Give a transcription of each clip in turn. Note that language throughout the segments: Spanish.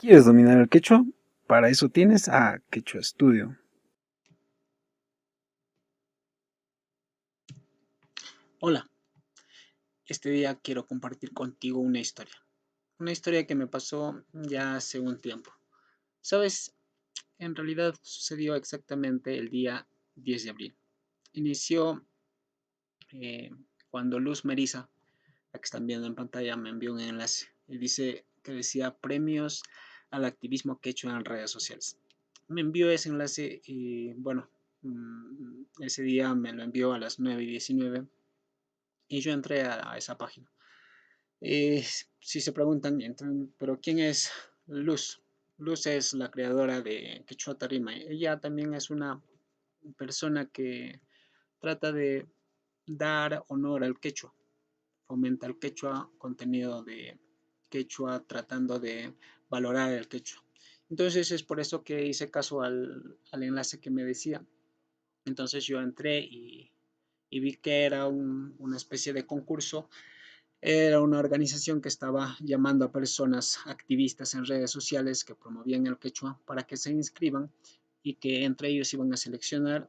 ¿Quieres dominar el quechua? Para eso tienes a Quechua Studio. Hola, este día quiero compartir contigo una historia que me pasó ya hace un tiempo. Sabes, en realidad sucedió exactamente el día 10 de abril. Inició eh, cuando Luz Merisa, la que están viendo en pantalla, me envió un enlace y dice que decía premios al activismo quechua en redes sociales. Me envió ese enlace y bueno, ese día me lo envió a las 9:19 y yo entré a esa página. Si se preguntan, pero ¿quién es Luz? Luz es la creadora de Quechua Tarima. Ella también es una persona que trata de dar honor al quechua, fomenta el quechua, contenido de quechua, tratando de valorar el quechua. Entonces es por eso que hice caso al enlace que me decía. Entonces yo entré y vi que era una especie de concurso. Era una organización que estaba llamando a personas activistas en redes sociales que promovían el quechua para que se inscriban y que entre ellos iban a seleccionar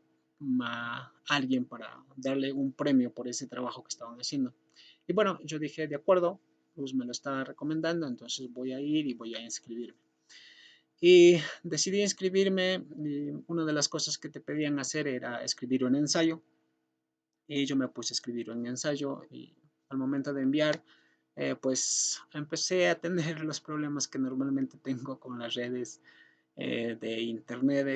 a alguien para darle un premio por ese trabajo que estaban haciendo. Y bueno, yo dije, de acuerdo, Luz me lo estaba recomendando, entonces voy a ir y voy a inscribirme. Y decidí inscribirme y una de las cosas que te pedían hacer era escribir un ensayo. Y yo me puse a escribir un ensayo y al momento de enviar, pues empecé a tener los problemas que normalmente tengo con las redes de internet.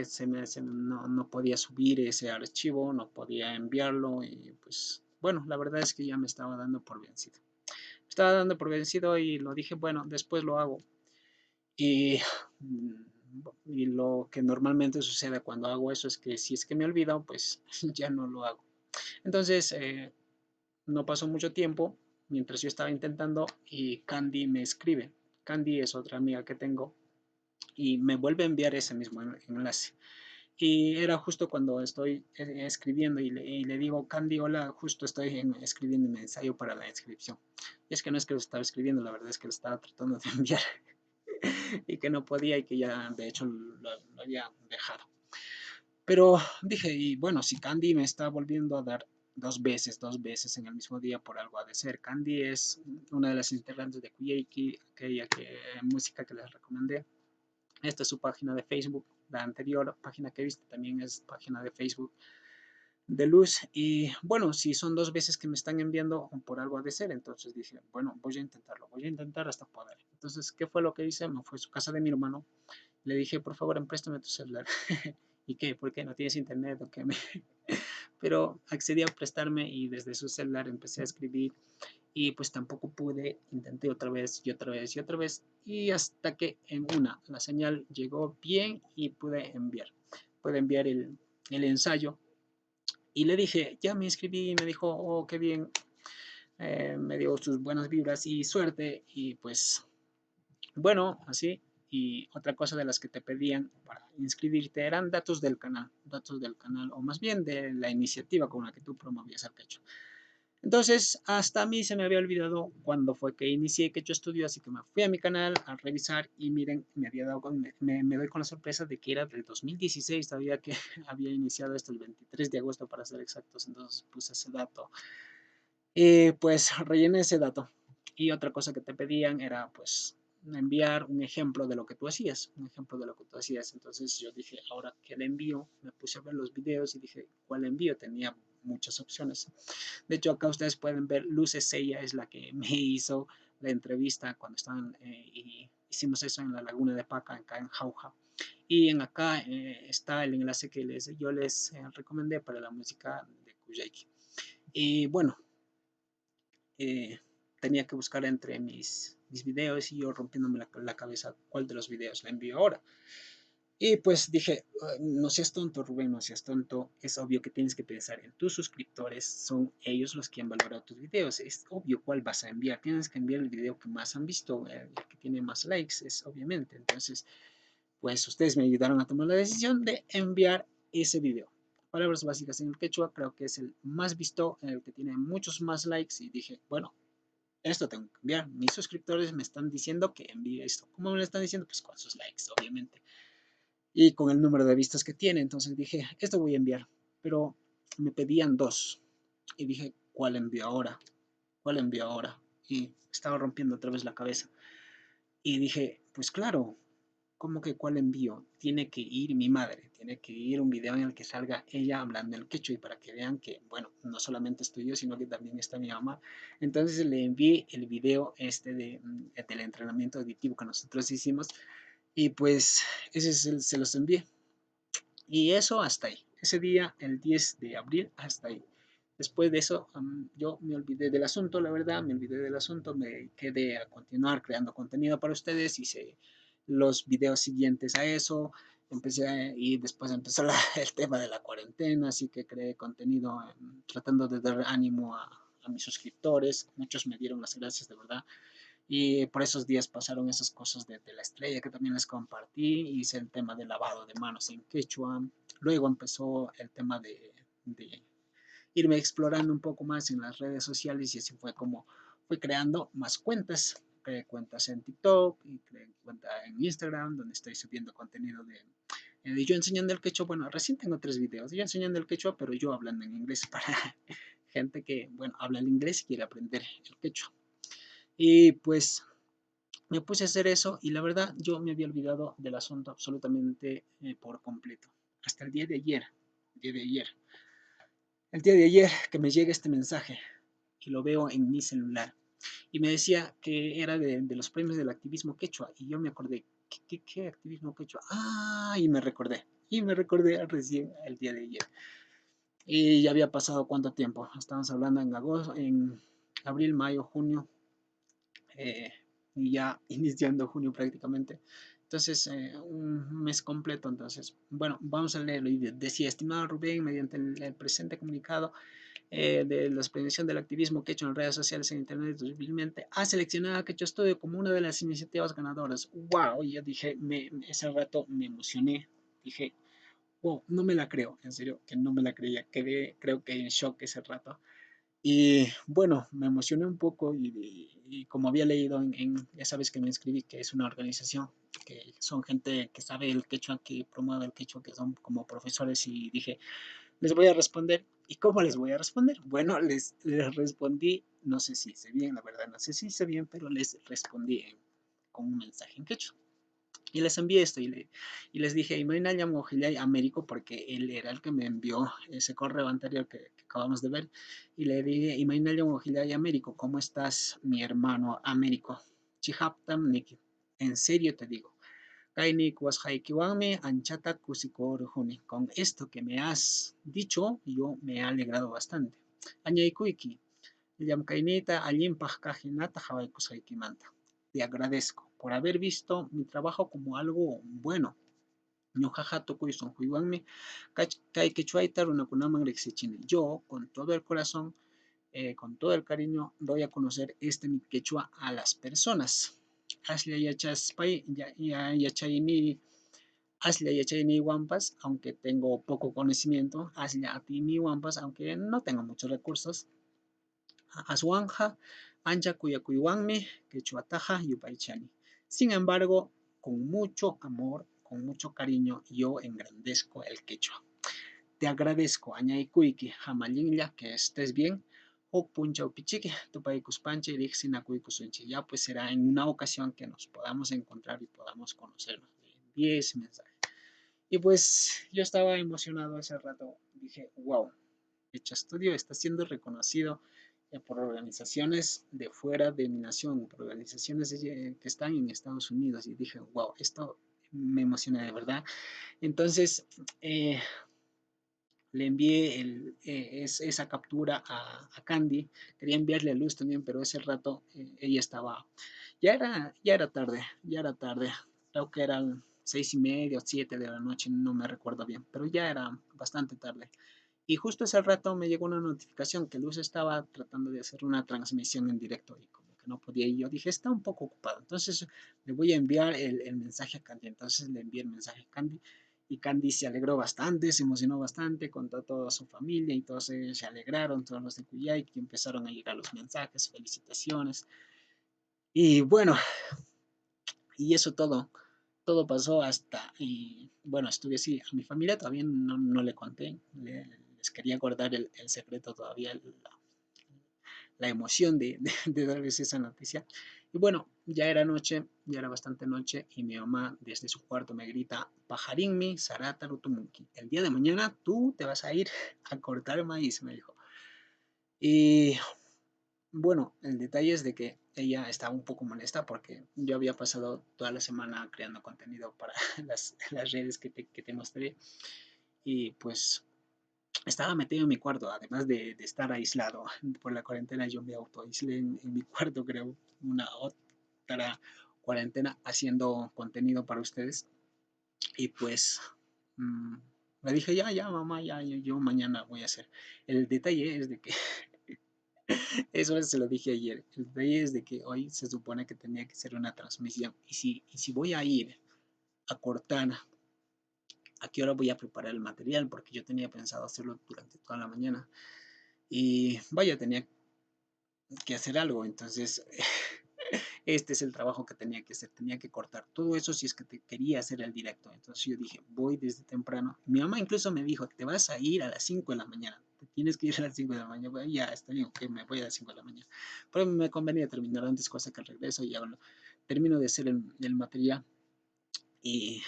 No podía subir ese archivo, no podía enviarlo y pues bueno, la verdad es que ya me estaba dando por vencido. Me estaba dando por vencido y lo dije, bueno, después lo hago. Y, y lo que normalmente sucede cuando hago eso es que si es que me olvido, pues ya no lo hago. Entonces, no pasó mucho tiempo mientras yo estaba intentando y Candy me escribe. Candy es otra amiga que tengo y me vuelve a enviar ese mismo enlace. Y era justo cuando estoy escribiendo y le digo, Candy, hola, justo estoy escribiendo mi ensayo para la inscripción. Y es que no es que lo estaba escribiendo, la verdad es que lo estaba tratando de enviar y que no podía y que ya de hecho lo había dejado. Pero dije, y bueno, si Candy me está volviendo a dar dos veces en el mismo día, por algo ha de ser. Candy es una de las integrantes de Kuyeiki, aquella música que les recomendé. Esta es su página de Facebook. La anterior página que viste también es página de Facebook de Luz. Y bueno, si son dos veces que me están enviando, por algo ha de ser. Entonces dije, bueno, voy a intentarlo, voy a intentar hasta poder. Entonces, ¿qué fue lo que hice? Me fui a su casa de mi hermano. Le dije, por favor, préstame tu celular. ¿Y qué? ¿Por qué no tienes internet o qué? Pero accedí a prestarme y desde su celular empecé a escribir y pues tampoco pude, intenté otra vez y otra vez y otra vez y hasta que en una la señal llegó bien y pude enviar el ensayo y le dije, ya me inscribí y me dijo, oh, qué bien, me dio sus buenas vibras y suerte y pues bueno, así. Y otra cosa de las que te pedían para inscribirte eran datos del canal, o más bien de la iniciativa con la que tú promovías el quechua. Entonces, hasta a mí se me había olvidado cuándo fue que inicié Quechua Studio, así que me fui a mi canal a revisar y miren, me había dado me doy con la sorpresa de que era del 2016, todavía que había iniciado esto el 23 de agosto para ser exactos, entonces puse ese dato. Y pues rellené ese dato. Y otra cosa que te pedían era pues enviar un ejemplo de lo que tú hacías, un ejemplo de lo que tú hacías. Entonces yo dije, ahora que le envío, me puse a ver los videos y dije, ¿cuál envío? Tenía muchas opciones. De hecho, acá ustedes pueden ver, Luces ella es la que me hizo la entrevista cuando estaban y hicimos eso en la Laguna de Paca, acá en Jauja. Y en acá está el enlace que yo les recomendé para la música de Kujaki. Y bueno, eh, tenía que buscar entre mis videos y yo rompiéndome la cabeza cuál de los videos le envío ahora. Y pues dije, no seas tonto, Rubén, no seas tonto. Es obvio que tienes que pensar en tus suscriptores. Son ellos los que han valorado tus videos. Es obvio cuál vas a enviar. Tienes que enviar el video que más han visto, el que tiene más likes, es obviamente. Entonces, pues ustedes me ayudaron a tomar la decisión de enviar ese video. Palabras básicas en el quechua, creo que es el más visto, el que tiene muchos más likes. Y dije, bueno, esto tengo que cambiar. Mis suscriptores me están diciendo que envíe esto. ¿Cómo me lo están diciendo? Pues con sus likes, obviamente. Y con el número de vistas que tiene. Entonces dije, esto voy a enviar. Pero me pedían dos. Y dije, ¿cuál envío ahora? ¿Cuál envío ahora? Y estaba rompiendo otra vez la cabeza. Y dije, pues claro, ¿cómo que cuál envío? Tiene que ir mi madre, tiene que ir un video en el que salga ella hablando el quechua y para que vean que, bueno, no solamente estoy yo, sino que también está mi mamá. Entonces le envié el video del entrenamiento auditivo que nosotros hicimos y pues ese se los envié. Y eso hasta ahí. Ese día, el 10 de abril, hasta ahí. Después de eso, yo me olvidé del asunto, la verdad, me olvidé del asunto, me quedé a continuar creando contenido para ustedes, hice los videos siguientes a eso, y después empezó el tema de la cuarentena, así que creé contenido tratando de dar ánimo a mis suscriptores, muchos me dieron las gracias de verdad, y por esos días pasaron esas cosas de la estrella que también les compartí. Hice el tema de lavado de manos en quechua. Luego empezó el tema de irme explorando un poco más en las redes sociales y así fue como fui creando más cuentas. Creé cuentas en TikTok y creé cuenta en Instagram donde estoy subiendo contenido de yo enseñando el quechua. Bueno, recién tengo 3 videos. Yo enseñando el quechua, pero yo hablando en inglés para gente que, bueno, habla el inglés y quiere aprender el quechua. Y pues me puse a hacer eso y la verdad yo me había olvidado del asunto absolutamente por completo. Hasta el día de ayer, el día de ayer, el día de ayer que me llega este mensaje y lo veo en mi celular y me decía que era de los premios del activismo quechua y yo me acordé, ¿qué activismo quechua? Ah, y me recordé recién el día de ayer. Y ya había pasado cuánto tiempo, estábamos hablando en agosto, en abril, mayo, junio, eh, y ya iniciando junio prácticamente. Entonces, un mes completo. Entonces, bueno, vamos a leerlo. Y decía, estimado Rubén, mediante el presente comunicado de la prevención del activismo que he hecho en redes sociales en Internet 2020, ha seleccionado a Quechua Studio como una de las iniciativas ganadoras. ¡Wow! Y yo dije, ese rato me emocioné. Dije, wow, no me la creo, en serio, que no me la creía. Quedé, creo que en shock ese rato. Y bueno, me emocioné un poco y como había leído ya sabes que me inscribí, que es una organización, que son gente que sabe el quechua, que promueve el quechua, que son como profesores y dije, les voy a responder. ¿Y cómo les voy a responder? Bueno, les respondí, no sé si hice bien, la verdad, no sé si hice bien, pero les respondí con un mensaje en quechua. Y les envié esto y les dije, Imainaya Mojillay Américo, porque él era el que me envió ese correo anterior que acabamos de ver. Y le dije, Imainaya Mojillay Américo, ¿cómo estás, mi hermano Américo? Chihaptam Niki. En serio te digo. Kainik was haikiwame anchata kusikorujuni. Con esto que me has dicho, yo me he alegrado bastante. Añaikuiki. Llamkainita allimpaj kajinata hawaikushaikimanta. Te agradezco por haber visto mi trabajo como algo bueno. Ñujaja tukuy sunquywanmi kay quechuayta runakunaman riqsichini. Yo, con todo el corazón, con todo el cariño, doy a conocer este mi quechua a las personas. Aslia yachaspay, yachayni, aslia yachayni wampas, aunque tengo poco conocimiento, aslia atini wampas, aunque no tengo muchos recursos, Aswanja, ancha kuyakuywanmi, quechuataja yupaychani. Sin embargo, con mucho amor, con mucho cariño, yo engrandezco el quechua. Te agradezco, añaykuiki, jamalinlla, que estés bien. O puncha pichique, tupaikuspanche, rixinakuykusunchi. Ya pues será en una ocasión que nos podamos encontrar y podamos conocernos. Envié ese mensaje. Y pues yo estaba emocionado ese rato. Dije, wow, Quechua Studio está siendo reconocido por organizaciones de fuera de mi nación, por organizaciones que están en Estados Unidos. Y dije, wow, esto me emociona de verdad. Entonces, le envié esa captura a Candy. Quería enviarle a Luz también, pero ese rato ella estaba, ya era tarde. Creo que eran 6:30 o 7 de la noche, no me recuerdo bien, pero ya era bastante tarde. Y justo ese rato me llegó una notificación que Luz estaba tratando de hacer una transmisión en directo y como que no podía. Y yo dije, está un poco ocupado. Entonces le voy a enviar el mensaje a Candy. Entonces le envié el mensaje a Candy Y Candy se alegró bastante, se emocionó bastante, contó a toda su familia y todos ellos se alegraron, todos los de Cuyay, que empezaron a llegar los mensajes, felicitaciones. Y bueno, y eso todo pasó hasta, y bueno, estuve así, a mi familia todavía no le conté, les quería guardar el secreto todavía, la emoción de darles esa noticia. Y bueno, ya era noche, ya era bastante noche, y mi mamá desde su cuarto me grita, pajarinmi, sarata rutumunki, el día de mañana tú te vas a ir a cortar maíz, me dijo. Y bueno, el detalle es de que ella estaba un poco molesta porque yo había pasado toda la semana creando contenido para las redes que te mostré, y pues estaba metido en mi cuarto, además de estar aislado por la cuarentena. Yo me autoaislé en mi cuarto, creo, una otra cuarentena haciendo contenido para ustedes. Y pues mmm, le dije, ya, mamá, ya, yo mañana voy a hacer. El detalle es de que, eso se lo dije ayer, el detalle es de que hoy se supone que tenía que ser una transmisión. Y si voy a ir a cortar, ¿a qué hora voy a preparar el material? Porque yo tenía pensado hacerlo durante toda la mañana. Y vaya, tenía que hacer algo. Entonces, este es el trabajo que tenía que hacer. Tenía que cortar todo eso si es que quería hacer el directo. Entonces yo dije, voy desde temprano. Mi mamá incluso me dijo, te vas a ir a las 5 de la mañana. Te tienes que ir a las 5 de la mañana. Bueno, ya, está bien, ok, me voy a las 5 de la mañana. Pero me convenía terminar antes, cosa que al regreso ya termino de hacer el material. Y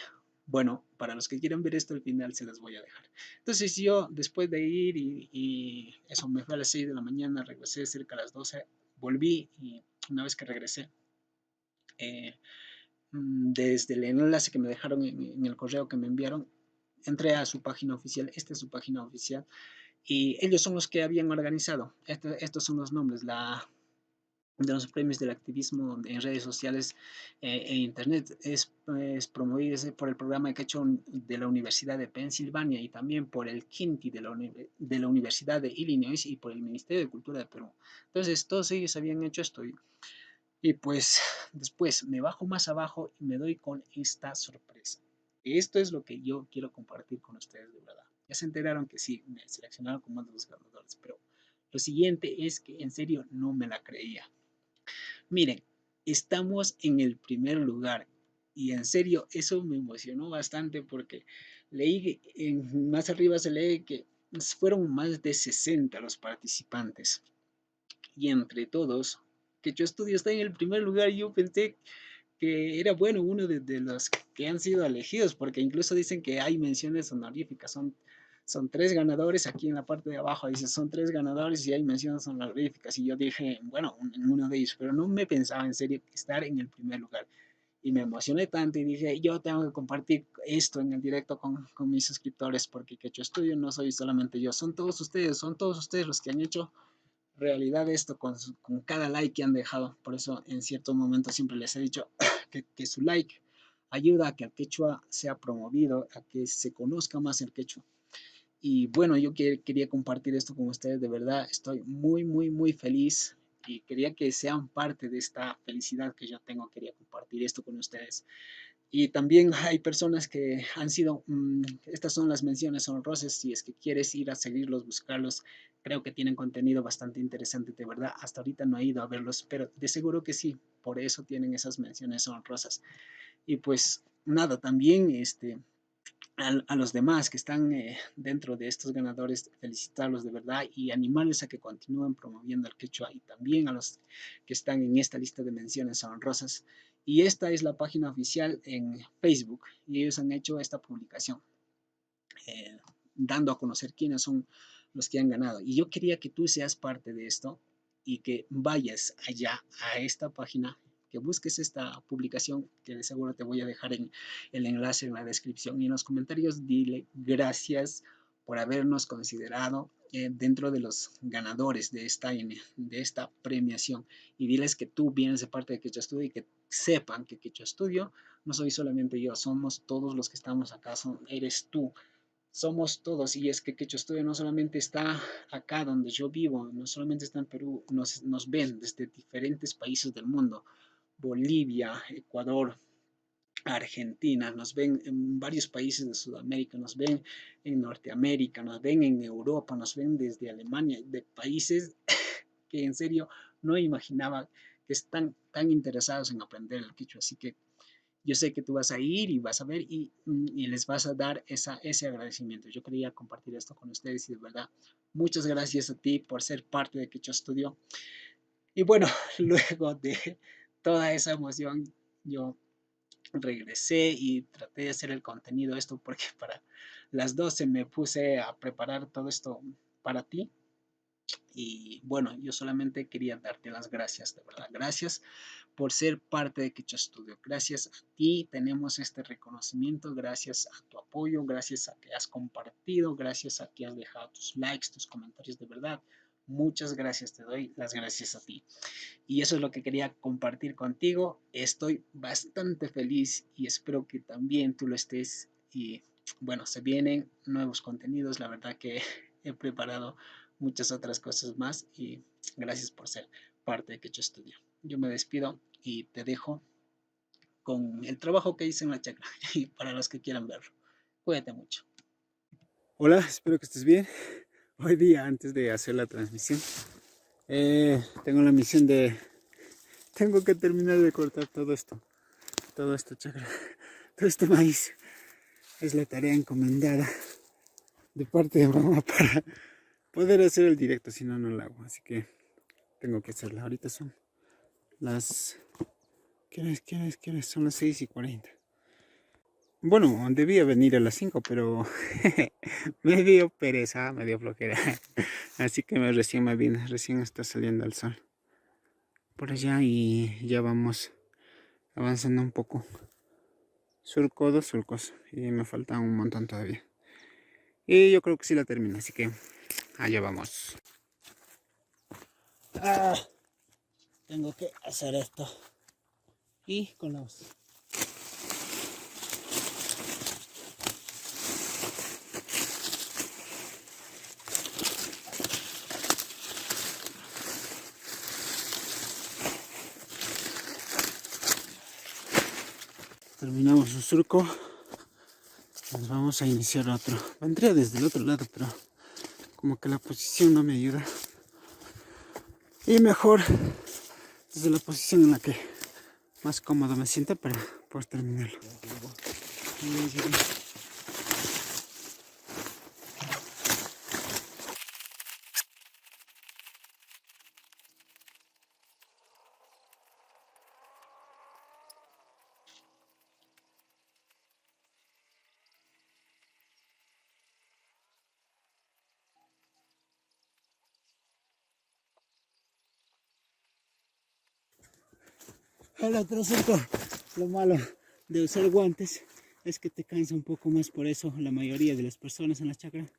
bueno, para los que quieran ver esto al final se las voy a dejar. Entonces yo después de ir y eso, me fui a las 6 de la mañana, regresé cerca a las 12, volví, y una vez que regresé, eh, desde el enlace que me dejaron en el correo que me enviaron, entré a su página oficial. Esta es su página oficial, y ellos son los que habían organizado. Estos son los nombres, de los premios del activismo en redes sociales e internet. Es promovido por el programa que he hecho de la Universidad de Pensilvania, y también por el Kinti de la Universidad de Illinois, y por el Ministerio de Cultura de Perú. Entonces todos ellos habían hecho esto, y pues después me bajo más abajo y me doy con esta sorpresa. Esto es lo que yo quiero compartir con ustedes, de verdad. Ya se enteraron que sí, me seleccionaron como uno de los ganadores, pero lo siguiente es que en serio no me la creía. Miren, estamos en el primer lugar, y en serio eso me emocionó bastante porque leí, más arriba se lee que fueron más de 60 los participantes, y entre todos, que yo estudio está en el primer lugar. Y yo pensé que era, bueno, uno de los que han sido elegidos, porque incluso dicen que hay menciones honoríficas. Son tres ganadores. Aquí en la parte de abajo dice, son tres ganadores y hay menciones honoríficas. Y yo dije, bueno, en uno de ellos, pero no me pensaba en serio estar en el primer lugar. Y me emocioné tanto y dije, yo tengo que compartir esto en el directo con mis suscriptores, porque que yo estudio no soy solamente yo, son todos ustedes los que han hecho realidad esto con cada like que han dejado. Por eso en cierto momento siempre les he dicho que su like ayuda a que el quechua sea promovido, a que se conozca más el quechua. Y bueno, yo quería compartir esto con ustedes. De verdad estoy muy, muy, muy feliz, y quería que sean parte de esta felicidad que yo tengo. Quería compartir esto con ustedes. Y también hay personas que han sido, estas son las menciones honrosas. Si es que quieres ir a seguirlos, buscarlos, creo que tienen contenido bastante interesante, de verdad. Hasta ahorita no he ido a verlos, pero de seguro que sí, por eso tienen esas menciones honrosas. Y pues nada, también a los demás que están dentro de estos ganadores, felicitarlos de verdad y animarles a que continúen promoviendo el quechua, y también a los que están en esta lista de menciones honrosas. Y esta es la página oficial en Facebook, y ellos han hecho esta publicación eh, dando a conocer quiénes son los que han ganado. Y yo quería que tú seas parte de esto y que vayas allá a esta página, que busques esta publicación, que de seguro te voy a dejar en el enlace en la descripción, y en los comentarios dile gracias por habernos considerado dentro de los ganadores de esta premiación, y diles que tú vienes de parte de Quechua Studio, y que sepan que Quechua Studio no soy solamente yo, somos todos los que estamos acá, eres tú, somos todos. Y es que Quechua Studio no solamente está acá donde yo vivo, no solamente está en Perú, nos ven desde diferentes países del mundo: Bolivia, Ecuador, Argentina, nos ven en varios países de Sudamérica, nos ven en Norteamérica, nos ven en Europa, nos ven desde Alemania, de países que en serio no imaginaba que están tan interesados en aprender el quichua. Así que yo sé que tú vas a ir y vas a ver y les vas a dar ese agradecimiento. Yo quería compartir esto con ustedes y de verdad, muchas gracias a ti por ser parte de Quichua Studio. Y bueno, luego de toda esa emoción, yo regresé y traté de hacer el contenido esto porque para las 12 me puse a preparar todo esto para ti. Y bueno, yo solamente quería darte las gracias, de verdad. Gracias por ser parte de Quechua Studio. Gracias a ti tenemos este reconocimiento, gracias a tu apoyo, gracias a que has compartido, gracias a que has dejado tus likes, tus comentarios, de verdad. Muchas gracias, te doy las gracias a ti. Y eso es lo que quería compartir contigo. Estoy bastante feliz y espero que también tú lo estés. Y bueno, se vienen nuevos contenidos. La verdad que he preparado muchas otras cosas más y gracias por ser parte de Quechua Studio. Yo me despido y te dejo con el trabajo que hice en la chacra y para los que quieran verlo. Cuídate mucho. Hola, espero que estés bien. Hoy día, antes de hacer la transmisión, tengo la misión de... Tengo que terminar de cortar todo esto chakra, todo este maíz. Es la tarea encomendada de parte de mamá para poder hacer el directo, si no, no lo hago. Así que tengo que hacerla. Ahorita son las... ¿Qué hora es? Son las 6:40. Bueno, debía venir a las 5, pero me dio pereza, me dio flojera. Así que recién me vine, recién está saliendo el sol por allá y ya vamos avanzando un poco. Surco, 2 surcos y me falta un montón todavía. Y yo creo que sí la termino, así que allá vamos. Tengo que hacer esto. Y con los... Terminamos un surco. Nos vamos a iniciar otro. Vendría desde el otro lado, pero como que la posición no me ayuda. Y mejor desde la posición en la que más cómodo me siento para poder terminarlo. El otro surco, lo malo de usar guantes es que te cansa un poco más, por eso la mayoría de las personas en la chacra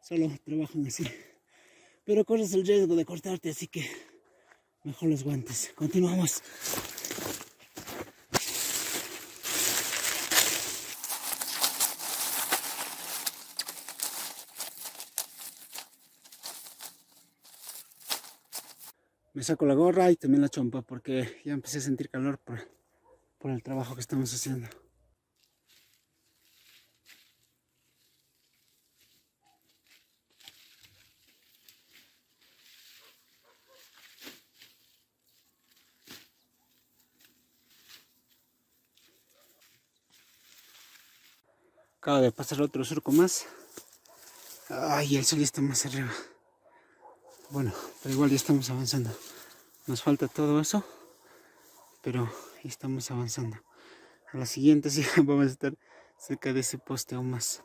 solo trabajan así. Pero corres el riesgo de cortarte, así que mejor los guantes. Continuamos. Me saco la gorra y también la chompa porque ya empecé a sentir calor por el trabajo que estamos haciendo. Acaba de pasar otro surco más. Ay, el sol ya está más arriba. Bueno, pero igual ya estamos avanzando. Nos falta todo eso, pero estamos avanzando. A la siguiente sí vamos a estar cerca de ese poste aún más.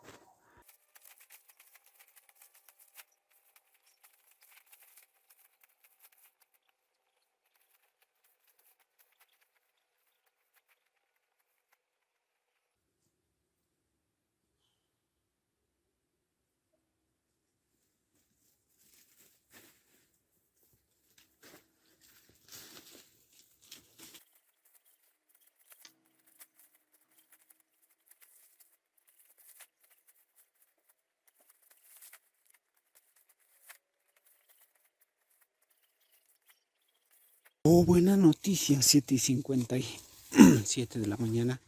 Oh, buena noticia, 7:57 de la mañana.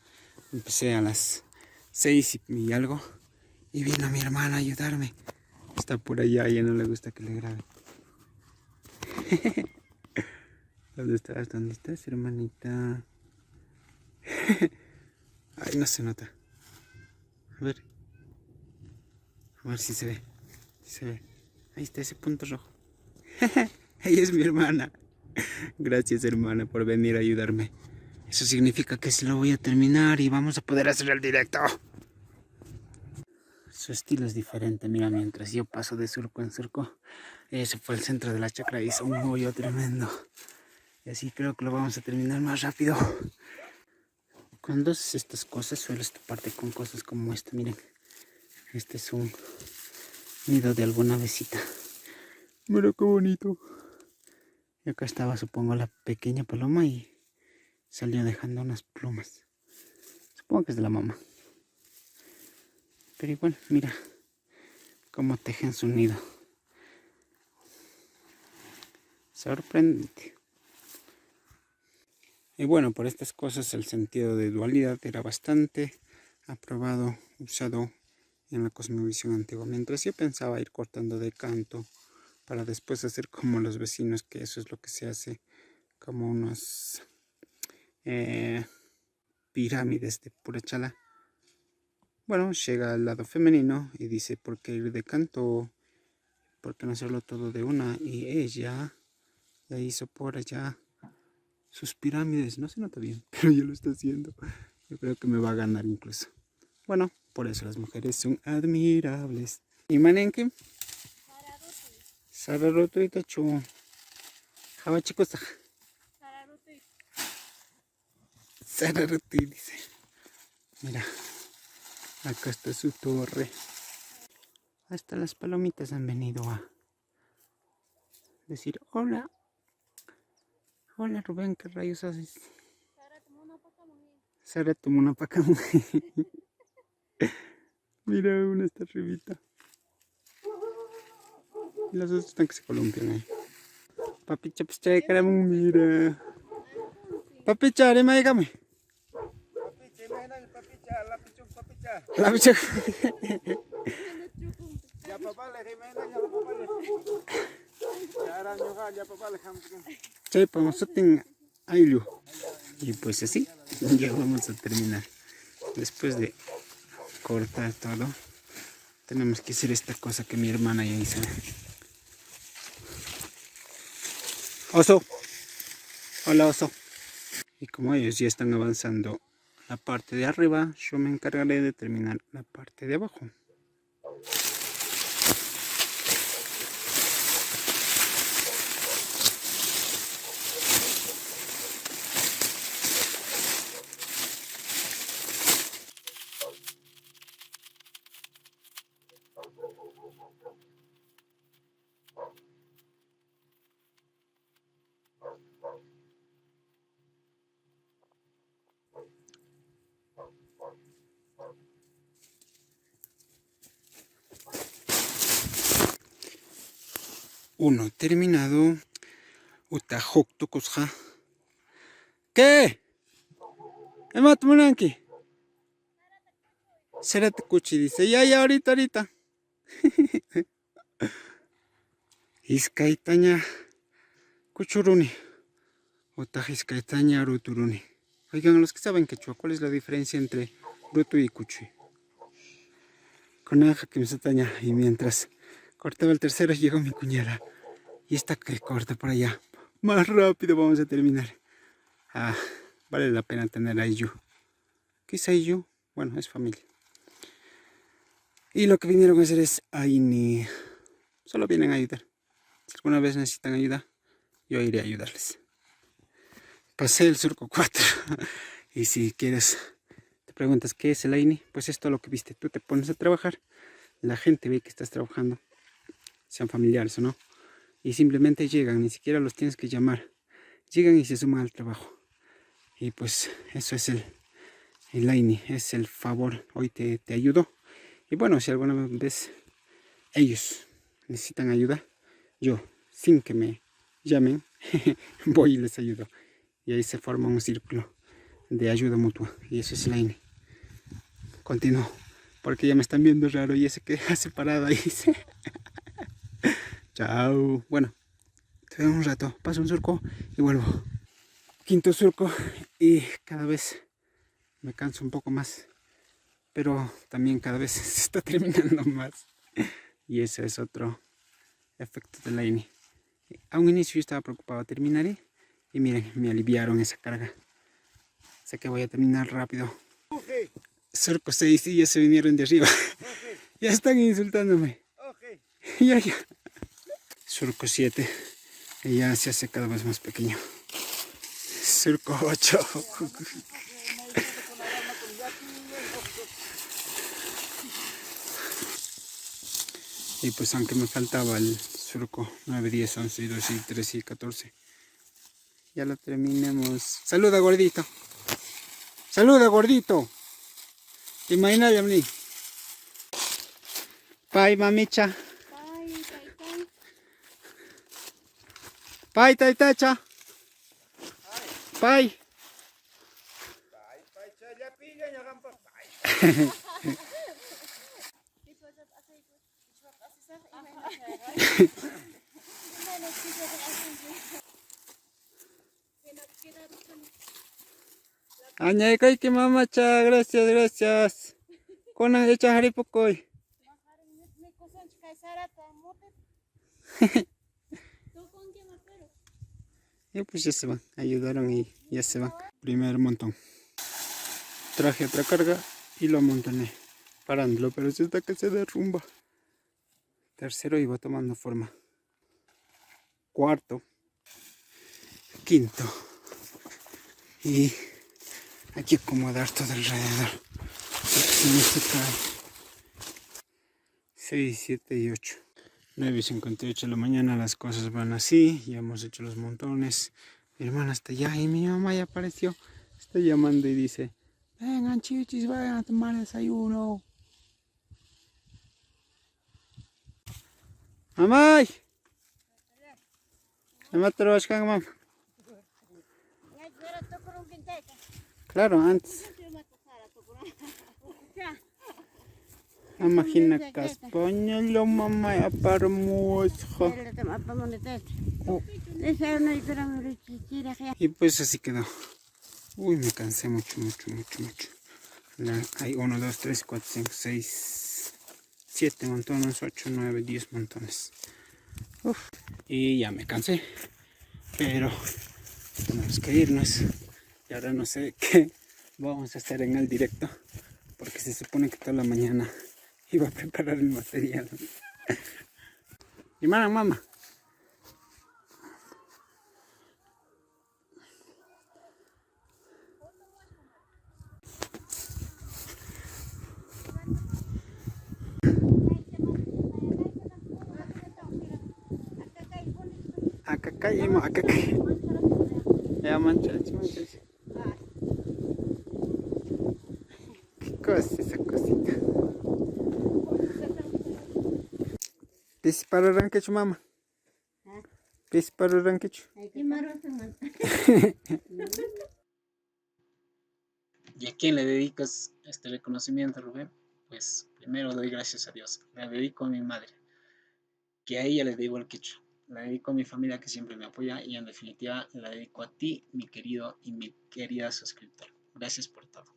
Empecé a las 6 y algo. Y vino mi hermana a ayudarme. Está por allá, a ella no le gusta que le grabe. ¿Dónde estás? ¿Dónde estás, hermanita? Ay, no se nota. A ver. A ver si se ve. Si se ve. Ahí está ese punto rojo. Ella es mi hermana. Gracias, hermana, por venir a ayudarme. Eso significa que se lo voy a terminar y vamos a poder hacer el directo. Su estilo es diferente. Mira, mientras yo paso de surco en surco, ese fue el centro de la chacra y hizo un hoyo tremendo. Y así creo que lo vamos a terminar más rápido. Cuando haces estas cosas, sueles toparte con cosas como esta. Miren, este es un nido de alguna avecita. Mira qué bonito. Y acá estaba, supongo, la pequeña paloma y salió dejando unas plumas. Supongo que es de la mamá. Pero igual, mira cómo tejen su nido. Sorprendente. Y bueno, por estas cosas el sentido de dualidad era bastante aprobado, usado en la cosmovisión antigua. Mientras yo pensaba ir cortando de canto para después hacer como los vecinos, que eso es lo que se hace, como unos pirámides de pura chala. Bueno, llega al lado femenino y dice, ¿por qué ir de canto? ¿Por qué no hacerlo todo de una? Y ella ya hizo por allá sus pirámides. No se nota bien, pero ya lo está haciendo. Yo creo que me va a ganar incluso. Bueno, por eso las mujeres son admirables. ¿Y manenque? Sararutu y tachu. Java chicos. Sararutu dice. Mira, acá está su torre. Hasta las palomitas han venido a decir hola. Hola Rubén, ¿qué rayos haces? Sara tomó una paca. Mira, una está arribita. Y los otros están que se columpian ahí. Papi chapicha, caramón, mira. Papi charema, dígame. La picha. Ya papá le remena, ya papá le. Ya papá le jamás. Chay, vamos a tener ailu. Y pues así, ya vamos a terminar. Después de cortar todo, tenemos que hacer esta cosa que mi hermana ya hizo. Oso. Hola, oso. Y como ellos ya están avanzando la parte de arriba, yo me encargaré de terminar la parte de abajo. Uno terminado. Utajok tukusja. ¿Qué? El matmulanqui. Será te cuchi, dice. Ya, ahorita. Iskaitaña kuchuruni. Utaj iskaitaña ruturuni. Oigan, los que saben quechua, ¿cuál es la diferencia entre rutu y cuchi? Conaja que me sataña. Y mientras cortaba el tercero, llegó mi cuñada. Y esta que corta por allá. Más rápido vamos a terminar. Vale la pena tener a Ayu. ¿Qué es Ayu? Bueno, es familia. Y lo que vinieron a hacer es Aini. Solo vienen a ayudar. Si alguna vez necesitan ayuda, yo iré a ayudarles. Pasé el surco 4. Y si quieres, te preguntas qué es el Aini, pues es todo lo que viste. Tú te pones a trabajar, la gente ve que estás trabajando, sean familiares o no, y simplemente llegan, ni siquiera los tienes que llamar. Llegan y se suman al trabajo. Y pues eso es el Aini, es el favor. Hoy te ayudo. Y bueno, si alguna vez ellos necesitan ayuda, yo, sin que me llamen, voy y les ayudo. Y ahí se forma un círculo de ayuda mutua. Y eso es el Aini. continúo. Porque ya me están viendo raro y ese queda separado ahí. Chao. Bueno, te veo un rato. Paso un surco y vuelvo. Quinto surco y cada vez me canso un poco más. Pero también cada vez se está terminando más. Y ese es otro efecto de la INI. A un inicio yo estaba preocupado, terminaré. Y miren, me aliviaron esa carga. Sé que voy a terminar rápido. Okay. Surco 6 y ya se vinieron de arriba. Okay. Ya están insultándome. Okay. Ya. Surco 7. Y ya se hace cada vez más pequeño. Surco 8. Y pues aunque me faltaba el surco 9, 10, 11, 12, 13 y 14. Ya lo terminemos. Saluda, gordito. Saluda, gordito. Imagínate a mí. Bye, mamicha. Bye, taitacha. Bye. Añay kay que mamacha, gracias, gracias. Conan hecha haripokoy. Y pues ya se van, ayudaron y ya se van. Primer montón. Traje otra carga y lo amontoné, parándolo, pero se está que se derrumba. Tercero iba tomando forma. Cuarto. Quinto. Y hay que acomodar todo alrededor. Si no se cae. 6, 7 y 8. 9:58 de la mañana, las cosas van así. Ya hemos hecho los montones. Mi hermana está allá y mi mamá ya apareció. Está llamando y dice: vengan chichis, vayan a tomar desayuno. ¡Mamá! Mamá, te lo vas a mamá. Claro, antes. Imagina que español, mamá, ya para mucho. Y pues así quedó. Uy, me cansé mucho. Hay 1, 2, 3, 4, 5, 6, 7 montones, 8, 9, 10 montones. Uf. Y ya me cansé. Pero tenemos que irnos. Y ahora no sé qué vamos a hacer en el directo. Porque se supone que toda la mañana iba a preparar el material. Y mamá. Acá. Ya mancha. ¿Qué cosa es esa cosita? ¿Pis para ranquecho, mamá? ¿Pis para ranquecho? ¿Y a quién le dedicas este reconocimiento, Rubén? Pues primero doy gracias a Dios. Le dedico a mi madre, que a ella le debo el quechua. La dedico a mi familia que siempre me apoya y en definitiva la dedico a ti, mi querido y mi querida suscriptor. Gracias por todo.